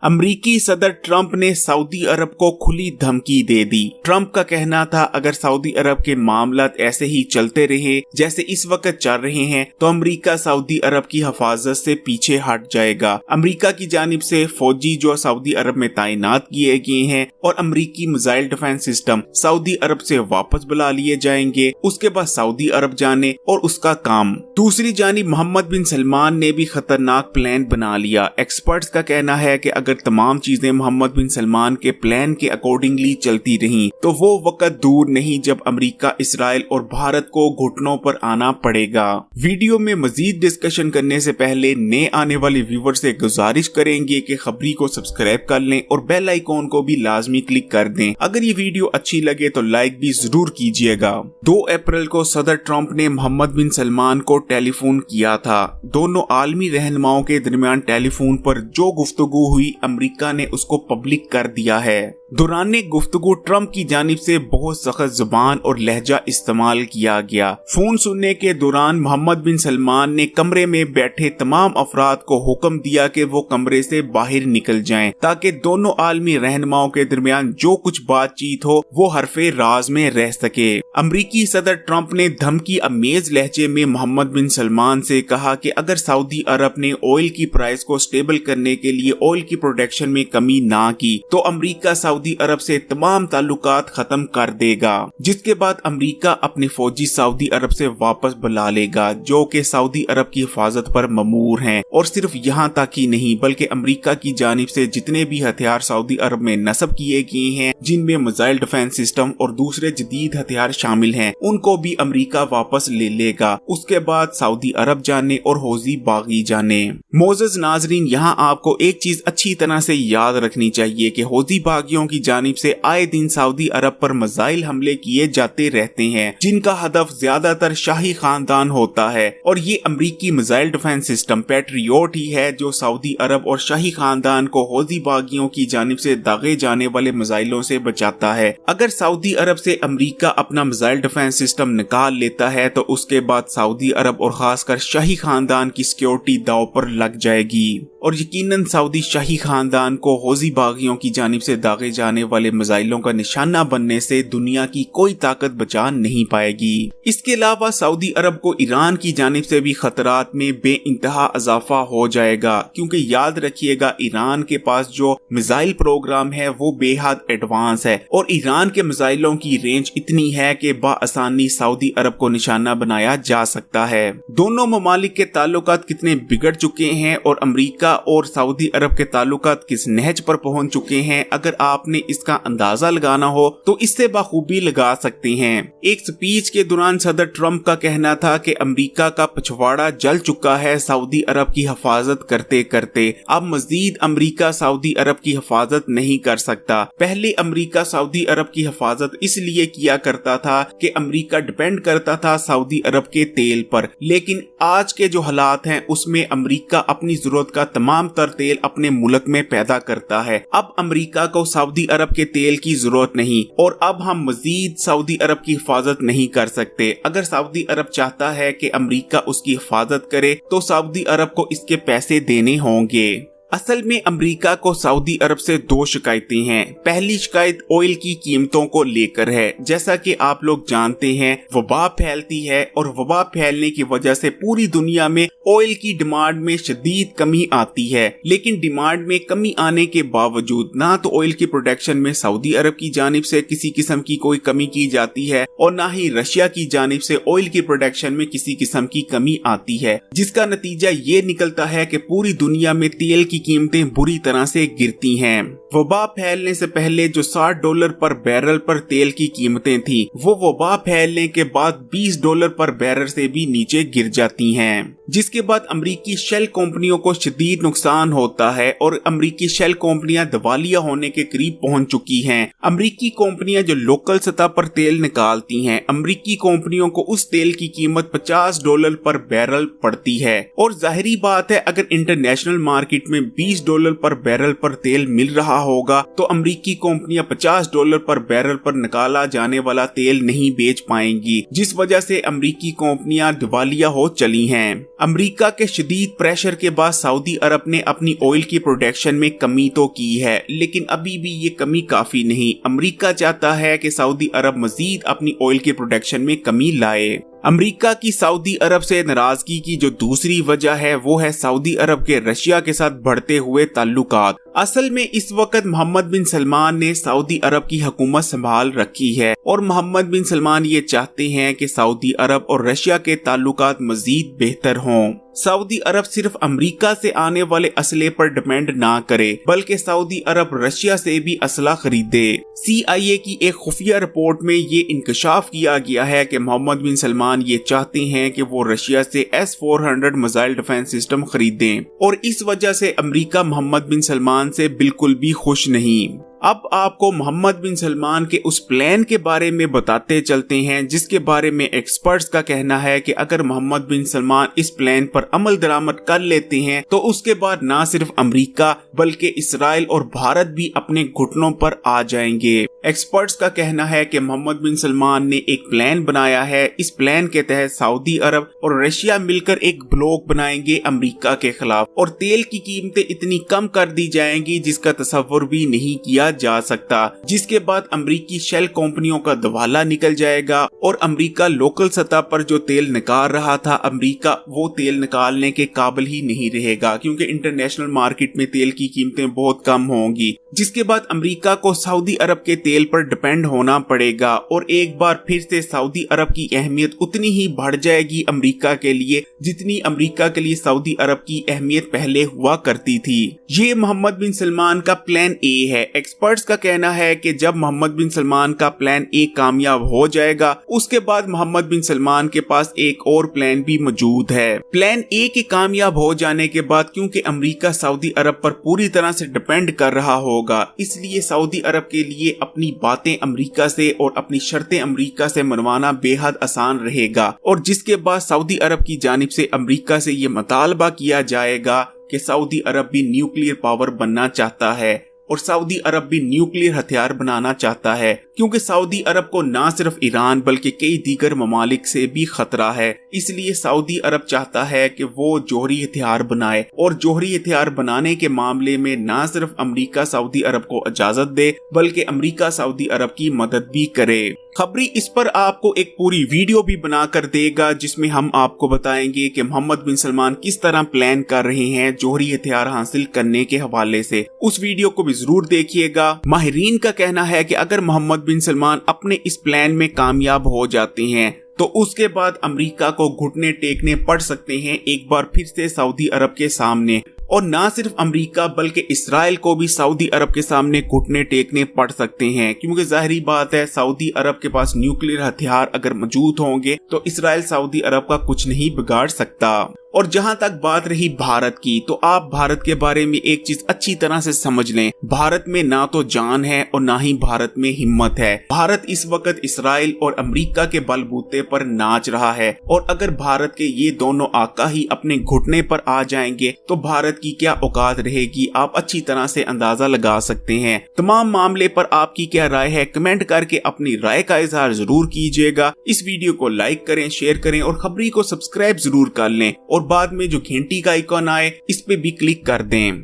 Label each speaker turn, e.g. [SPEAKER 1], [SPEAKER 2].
[SPEAKER 1] अमरीकी सदर ट्रंप ने सऊदी अरब को खुली धमकी दे दी। ट्रंप का कहना था अगर सऊदी अरब के मामलात ऐसे ही चलते रहे जैसे इस वक्त चल रहे हैं तो अमरीका सऊदी अरब की हिफाजत से पीछे हट जाएगा। अमरीका की जानिब से फौजी जो सऊदी अरब में तैनात किए गए हैं और अमरीकी मिसाइल डिफेंस सिस्टम सऊदी अरब से वापस बुला लिए जाएंगे। उसके बाद सऊदी अरब जाने और उसका काम। दूसरी जानिब मोहम्मद बिन सलमान ने भी खतरनाक प्लान बना लिया। एक्सपर्ट्स का कहना है कि अगर तमाम चीजें मोहम्मद बिन सलमान के प्लान के अकॉर्डिंगली चलती रहीं तो वो वक्त दूर नहीं जब अमेरिका, इसराइल और भारत को घुटनों पर आना पड़ेगा। वीडियो में मजीद डिस्कशन करने से पहले नए आने वाले व्यूवर से गुजारिश करेंगे कि खबरी को सब्सक्राइब कर लें और बेल आइकॉन को भी लाजमी क्लिक कर दें। अगर ये वीडियो अच्छी लगे तो लाइक भी जरूर कीजिएगा। 2 अप्रैल को सदर ट्रंप ने मोहम्मद बिन सलमान को टेलीफोन किया था। दोनों आलमी रहनुमाओं के दरमियान टेलीफोन पर जो गुफ्तगू हुई अमेरिका ने उसको पब्लिक कर दिया है। दौरान गुफ्तगू ट्रंप की जानिब से बहुत सख्त जुबान और लहजा इस्तेमाल किया गया। फोन सुनने के दौरान मोहम्मद बिन सलमान ने कमरे में बैठे तमाम अफराद को हुक्म दिया कि वो कमरे से बाहर निकल जाएं ताकि दोनों आलमी रहनुमाओं के दरमियान जो कुछ बातचीत हो वो हरफे राज में रह सके। अमरीकी सदर ट्रंप ने धमकी अमेज लहजे में मोहम्मद बिन सलमान से कहा कि अगर सऊदी अरब ने ऑयल की प्राइस को स्टेबल करने के लिए ऑयल की प्रोडक्शन में कमी ना की तो अमरीका सऊदी अरब से तमाम ताल्लुकात खत्म कर देगा, जिसके बाद अमरीका अपने फौजी सऊदी अरब से वापस बुला लेगा जो कि सऊदी अरब की हिफाजत पर ममूर हैं। और सिर्फ यहाँ तक ही नहीं बल्कि अमरीका की जानिब से जितने भी हथियार सऊदी अरब में नस्ब किए गए हैं जिनमें मिसाइल डिफेंस सिस्टम और दूसरे जदीद हथियार शामिल हैं उनको भी अमरीका वापस ले लेगा। उसके बाद सऊदी अरब जाने और हौजी बागी जाने। मोअज़्ज़ज़ नाज़रीन, यहाँ आपको एक चीज अच्छी तरह से याद रखनी चाहिए कि हौजी बागियों की जानिब से आए दिन सऊदी अरब पर मिसाइल हमले किए जाते रहते हैं जिनका हदफ ज्यादातर शाही खानदान होता है और ये अमरीकी मिसाइल डिफेंस सिस्टम पैट्रियोट ही है जो सऊदी अरब और शाही खानदान को हौजी बागियों की जानिब से दागे जाने वाले मिसाइलों से बचाता है। अगर सऊदी अरब से अमरीका अपना मिसाइल डिफेंस सिस्टम निकाल लेता है तो उसके बाद सऊदी अरब और खासकर शाही खानदान की सिक्योरिटी दांव पर लग जाएगी और यकीनन सऊदी शाही खानदान को हौजी बागियों की जानिब से दागे जाने वाले मिसाइलों का निशाना बनने से दुनिया की कोई ताकत बचा नहीं पाएगी। इसके अलावा सऊदी अरब को ईरान की जानिब से भी खतरात में बेइंतहा इजाफा हो जाएगा क्योंकि याद रखिएगा ईरान के पास जो मिसाइल प्रोग्राम है वो बेहद एडवांस है और ईरान के मिसाइलों की रेंज इतनी है कि बाआसानी सऊदी अरब को निशाना बनाया जा सकता है। दोनों ममालिक के ताल्लुकात कितने बिगड़ चुके हैं और अमरीका और सऊदी अरब के ताल्लुकात किस नहज पर पहुंच चुके हैं, अगर आपने इसका अंदाजा लगाना हो तो इससे बखूबी लगा सकते हैं। एक स्पीच के दौरान सदर ट्रंप का कहना था कि अमेरिका का पिछवाड़ा जल चुका है सऊदी अरब की हिफाजत करते करते। अब मजीद अमेरिका सऊदी अरब की हिफाजत नहीं कर सकता। पहले अमेरिका सऊदी अरब की हिफाजत इसलिए किया करता था कि अमेरिका डिपेंड करता था सऊदी अरब के तेल पर, लेकिन आज के जो हालात हैं उसमें अमेरिका अपनी जरूरत का तमाम तर तेल अपने मुल्क में पैदा करता है। अब अमेरिका को सऊदी अरब के तेल की जरूरत नहीं और अब हम मजीद सऊदी अरब की हिफाजत नहीं कर सकते। अगर सऊदी अरब चाहता है कि अमेरिका उसकी हिफाजत करे तो सऊदी अरब को इसके पैसे देने होंगे। असल में अमेरिका को सऊदी अरब से 2 शिकायतें हैं। पहली शिकायत ऑयल की कीमतों को लेकर है। जैसा कि आप लोग जानते हैं वबा फैलती है और वबा फैलने की वजह से पूरी दुनिया में ऑयल की डिमांड में शदीद कमी आती है, लेकिन डिमांड में कमी आने के बावजूद ना तो ऑयल की प्रोडक्शन में सऊदी अरब की जानिब से किसी किस्म की कोई कमी की जाती है और ना ही रशिया की जानिब से ऑयल की प्रोडक्शन में किसी किस्म की कमी आती है, जिसका नतीजा ये निकलता है कि पूरी दुनिया में तेल की कीमतें बुरी तरह से गिरती हैं। वबा फैलने से पहले जो $60 पर बैरल पर तेल की कीमतें थी वो वबा फैलने के बाद $20 पर बैरल से भी नीचे गिर जाती हैं, जिसके बाद अमरीकी शेल कंपनियों को शदीद नुकसान होता है और अमरीकी शेल कंपनियां दिवालिया होने के करीब पहुंच चुकी हैं। अमरीकी कंपनियां जो लोकल सतह पर तेल निकालती हैं, अमरीकी कंपनियों को उस तेल की कीमत $50 पर बैरल पड़ती है और जाहिरी बात है अगर इंटरनेशनल मार्केट में $20 पर बैरल पर तेल मिल रहा होगा तो अमेरिकी कंपनियां $50 पर बैरल पर निकाला जाने वाला तेल नहीं बेच पाएंगी, जिस वजह से अमेरिकी कंपनियां दिवालिया हो चली हैं। अमेरिका के शदीद प्रेशर के बाद सऊदी अरब ने अपनी ऑयल की प्रोडक्शन में कमी तो की है, लेकिन अभी भी ये कमी काफी नहीं। अमेरिका चाहता है कि सऊदी अरब मजीद अपनी ऑयल की प्रोडक्शन में कमी लाए। अमेरिका की सऊदी अरब से नाराजगी की जो दूसरी वजह है वो है सऊदी अरब के रशिया के साथ बढ़ते हुए ताल्लुकात। असल में इस वक्त मोहम्मद बिन सलमान ने सऊदी अरब की हुकूमत संभाल रखी है और मोहम्मद बिन सलमान ये चाहते हैं कि सऊदी अरब और रशिया के ताल्लुकात मजीद बेहतर हों। सऊदी अरब सिर्फ अमेरिका से आने वाले असले पर डिपेंड ना करे, बल्कि सऊदी अरब रशिया से भी असला खरीदे। CIA की एक खुफिया रिपोर्ट में ये इंकशाफ किया गया है कि मोहम्मद बिन सलमान ये चाहते हैं कि वो रशिया से S-400 मिसाइल डिफेंस सिस्टम खरीदें और इस वजह से अमेरिका मोहम्मद बिन सलमान से बिल्कुल भी खुश नहीं। अब आपको मोहम्मद बिन सलमान के उस प्लान के बारे में बताते चलते हैं जिसके बारे में एक्सपर्ट्स का कहना है कि अगर मोहम्मद बिन सलमान इस प्लान पर अमल दरामद कर लेते हैं तो उसके बाद न सिर्फ अमेरिका बल्कि इसराइल और भारत भी अपने घुटनों पर आ जाएंगे। एक्सपर्ट्स का कहना है कि मोहम्मद बिन सलमान ने एक प्लान बनाया है। इस प्लान के तहत सऊदी अरब और रशिया मिलकर एक ब्लॉक बनाएंगे अमेरिका के खिलाफ और तेल की कीमतें इतनी कम कर दी जाएंगी जिसका तस्वुर भी नहीं किया जा सकता, जिसके बाद अमेरिकी शेल कंपनियों का दिवाला निकल जाएगा और अमेरिका लोकल सतह पर जो तेल निकाल रहा था अमेरिका वो तेल निकालने के काबिल ही नहीं रहेगा, क्योंकि इंटरनेशनल मार्केट में तेल की कीमतें बहुत कम होंगी, जिसके बाद अमेरिका को सऊदी अरब के तेल पर डिपेंड होना पड़ेगा और एक बार फिर से सऊदी अरब की अहमियत उतनी ही बढ़ जाएगी अमेरिका के लिए जितनी अमेरिका के लिए सऊदी अरब की अहमियत पहले हुआ करती थी। ये मोहम्मद बिन सलमान का प्लान ए है। एक्सपर्ट्स का कहना है कि जब मोहम्मद बिन सलमान का प्लान ए कामयाब हो जाएगा उसके बाद मोहम्मद बिन सलमान के पास एक और प्लान भी मौजूद है। प्लान ए के कामयाब हो जाने के बाद क्योंकि अमेरिका सऊदी अरब पर पूरी तरह से डिपेंड कर रहा होगा, इसलिए सऊदी अरब के लिए अपनी बातें अमेरिका से और अपनी शर्तें अमेरिका से मनवाना बेहद आसान रहेगा और जिसके बाद सऊदी अरब की जानिब से अमेरिका से ये मुतालबा किया जाएगा कि सऊदी अरब भी न्यूक्लियर पावर बनना चाहता है और सऊदी अरब भी न्यूक्लियर हथियार बनाना चाहता है, क्योंकि सऊदी अरब को न सिर्फ ईरान बल्कि कई दीगर ममालिक से भी खतरा है। इसलिए सऊदी अरब चाहता है कि वो जोहरी हथियार बनाए और जोहरी हथियार बनाने के मामले में न सिर्फ अमेरिका सऊदी अरब को इजाजत दे बल्कि अमेरिका सऊदी अरब की मदद भी करे। खबरी इस पर आपको एक पूरी वीडियो भी बना कर देगा जिसमें हम आपको बताएंगे कि मोहम्मद बिन सलमान किस तरह प्लान कर रहे हैं जोहरी हथियार हासिल करने के हवाले से। उस वीडियो को भी जरूर देखिएगा। माहिरीन का कहना है कि अगर मोहम्मद बिन सलमान अपने इस प्लान में कामयाब हो जाते हैं तो उसके बाद अमेरिका को घुटने टेकने पड़ सकते हैं एक बार फिर से सऊदी अरब के सामने, और न सिर्फ अमेरिका बल्कि इसराइल को भी सऊदी अरब के सामने घुटने टेकने पड़ सकते हैं, क्योंकि जाहिर बात है सऊदी अरब के पास न्यूक्लियर हथियार अगर मौजूद होंगे तो इसराइल सऊदी अरब का कुछ नहीं बिगाड़ सकता। और जहां तक बात रही भारत की, तो आप भारत के बारे में एक चीज अच्छी तरह से समझ लें, भारत में ना तो जान है और ना ही भारत में हिम्मत है। भारत इस वक्त इसराइल और अमेरिका के बलबूते पर नाच रहा है और अगर भारत के ये दोनों आका ही अपने घुटने पर आ जाएंगे तो भारत की क्या औकात रहेगी, आप अच्छी तरह से अंदाजा लगा सकते हैं। तमाम मामले पर आपकी क्या राय है, कमेंट करके अपनी राय का इजहार जरूर कीजिएगा। इस वीडियो को लाइक करें, शेयर करें और खबरी को सब्सक्राइब जरूर कर लें और बाद में जो घंटी का आइकॉन आए इस पे भी क्लिक कर दें।